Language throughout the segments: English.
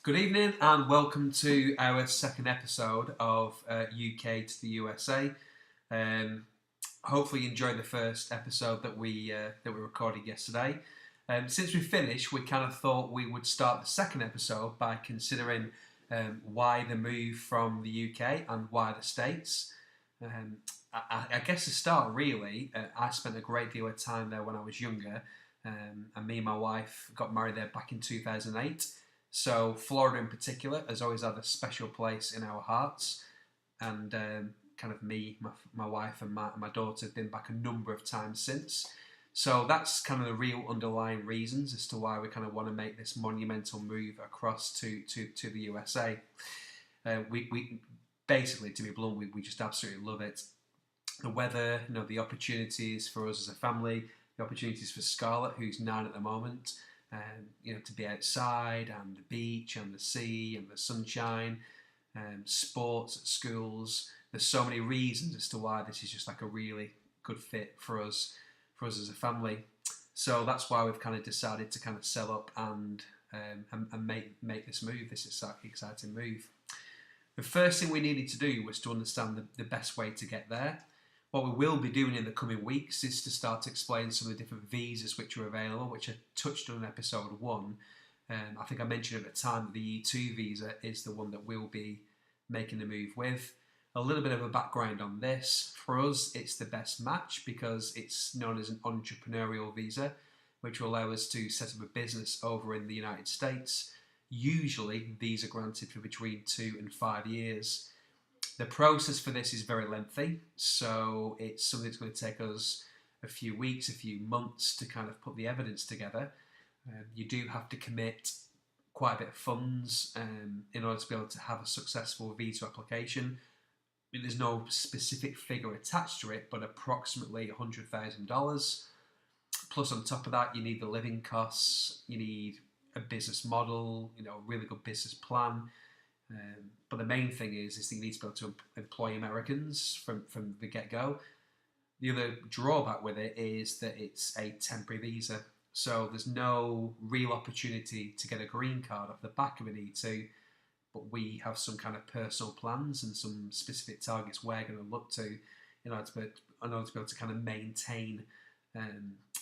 Good evening and welcome to our second episode of UK to the USA. Um, Hopefully, you enjoyed the first episode that we recorded yesterday. Since we finished, we kind of thought we would start the second episode by considering why the move from the UK and why the States. Um, I guess to start, really, I spent a great deal of time there when I was younger, and me and my wife got married there back in 2008. So Florida in particular has always had a special place in our hearts, and kind of me, my wife, and my daughter have been back a number of times since. So that's kind of the real underlying reasons as to why we kind of want to make this monumental move across to the USA. We basically, to be blunt, we just absolutely love it. The weather, the opportunities for us as a family, the opportunities for Scarlett, who's 9 at the moment, to be outside and the beach and the sea and the sunshine, sports at schools. There's so many reasons as to why this is just like a really good fit for us as a family. So that's why we've kind of decided to kind of sell up and make this move, this exciting move. The first thing we needed to do was to understand the best way to get there. What we will be doing in the coming weeks is to start to explain some of the different visas which are available, which I touched on in episode 1. I think I mentioned at the time that the E2 visa is the one that we'll be making the move with. A little bit of a background on this. For us, it's the best match because it's known as an entrepreneurial visa, which will allow us to set up a business over in the United States. Usually, these are granted for between 2 and 5 years. The process for this is very lengthy, so it's something that's going to take us a few weeks, a few months to kind of put the evidence together. You do have to commit quite a bit of funds in order to be able to have a successful visa application. I mean, there's no specific figure attached to it, but approximately $100,000. Plus, on top of that, you need the living costs, you need a business model, a really good business plan. But the main thing is that you need to be able to employ Americans from the get-go. The other drawback with it is that it's a temporary visa. So there's no real opportunity to get a green card off the back of an E2, but we have some kind of personal plans and some specific targets we're going to look to in order to be able to kind of maintain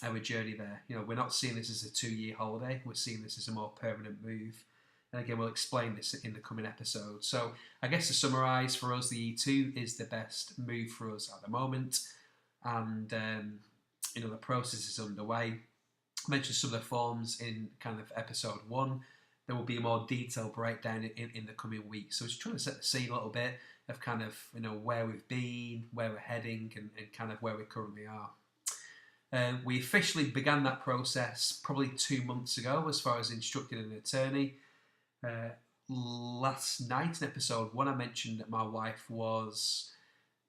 our journey there. We're not seeing this as a 2-year holiday. We're seeing this as a more permanent move. And again, we'll explain this in the coming episode. So I guess to summarise, for us, the E2 is the best move for us at the moment. And, the process is underway. I mentioned some of the forms in kind of episode 1. There will be a more detailed breakdown in the coming weeks. So just trying to set the scene a little bit of kind of, where we've been, where we're heading, and kind of where we currently are. We officially began that process probably 2 months ago as far as instructing an attorney. Last night in episode 1, I mentioned that my wife was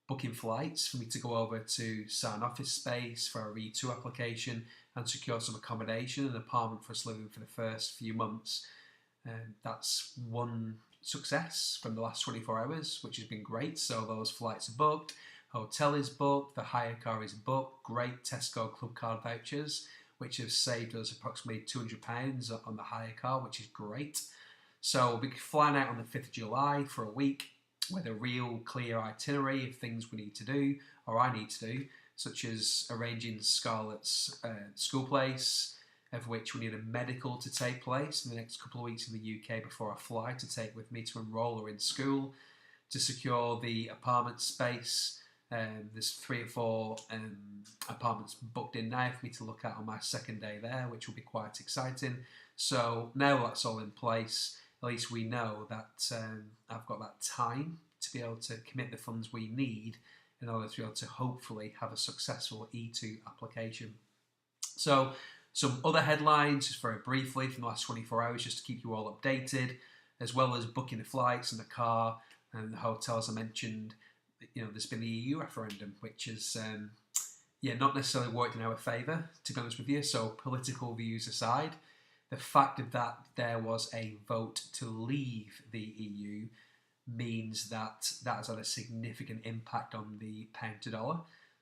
booking flights for me to go over to sign office space for our E2 application and secure some accommodation and apartment for us living for the first few months. That's one success from the last 24 hours, which has been great. So those flights are booked, hotel is booked, the hire car is booked, great Tesco Club Card vouchers, which have saved us approximately £200 on the hire car, which is great. So we'll be flying out on the 5th of July for a week with a real clear itinerary of things we need to do, or I need to do, such as arranging Scarlett's school place, of which we need a medical to take place in the next couple of weeks in the UK before I fly to take with me to enrol her in school, to secure the apartment space. There's 3 or 4 apartments booked in now for me to look at on my second day there, which will be quite exciting. So now that's all in place, at least we know that I've got that time to be able to commit the funds we need in order to be able to hopefully have a successful E2 application. So some other headlines, just very briefly, from the last 24 hours, just to keep you all updated, as well as booking the flights and the car and the hotels I mentioned. There's been the EU referendum, which has not necessarily worked in our favour, to be honest with you. So political views aside, the fact that there was a vote to leave the EU means that has had a significant impact on the pound to dollar.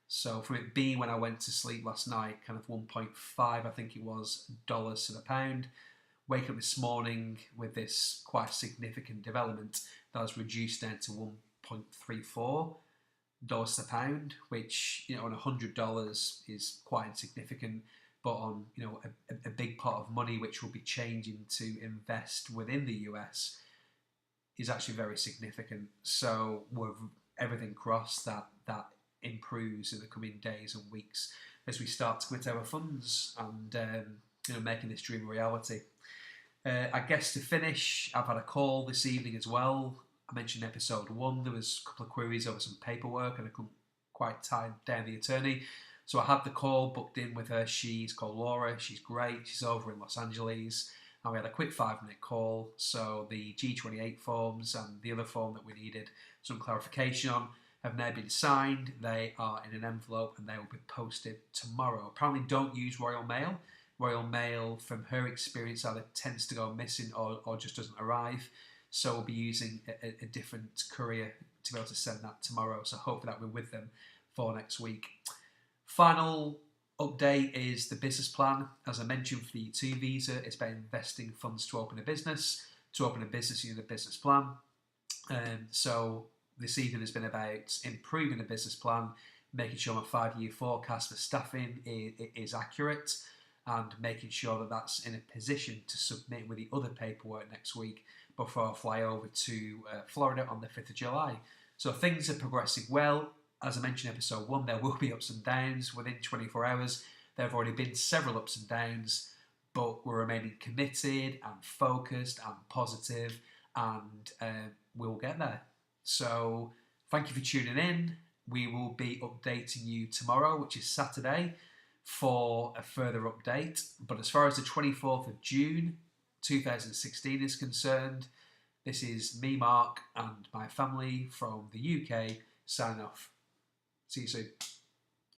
So from it being, when I went to sleep last night, kind of 1.5, I think it was, dollars to the pound, waking up this morning with this quite significant development that has reduced down to $1.34 a pound, which on $100 is quite insignificant, but on a big pot of money which will be changing to invest within the US is actually very significant. So with everything crossed, that improves in the coming days and weeks as we start to commit our funds and making this dream a reality. I guess to finish, I've had a call this evening as well. I mentioned episode 1, there was a couple of queries over some paperwork and I couldn't quite tie down the attorney. So I had the call booked in with her. She's called Laura. She's great. She's over in Los Angeles. And we had a quick 5-minute call. So the G28 forms and the other form that we needed some clarification on have now been signed. They are in an envelope and they will be posted tomorrow. Apparently don't use Royal Mail. Royal Mail, from her experience, either tends to go missing or just doesn't arrive. So we'll be using a different courier to be able to send that tomorrow. So hopefully that will be with them for next week. Final update is the business plan. As I mentioned, for the E2 visa, it's about investing funds to open a business. To open a business, you need a business plan. So this evening has been about improving the business plan, making sure my 5-year forecast for staffing is accurate, and making sure that that's in a position to submit with the other paperwork next week before I fly over to Florida on the 5th of July. So things are progressing well. As I mentioned in episode 1, there will be ups and downs within 24 hours. There have already been several ups and downs, but we're remaining committed and focused and positive, and we'll get there. So thank you for tuning in. We will be updating you tomorrow, which is Saturday, for a further update. But as far as the 24th of June 2016 is concerned, this is me, Mark, and my family from the UK signing off. See you soon.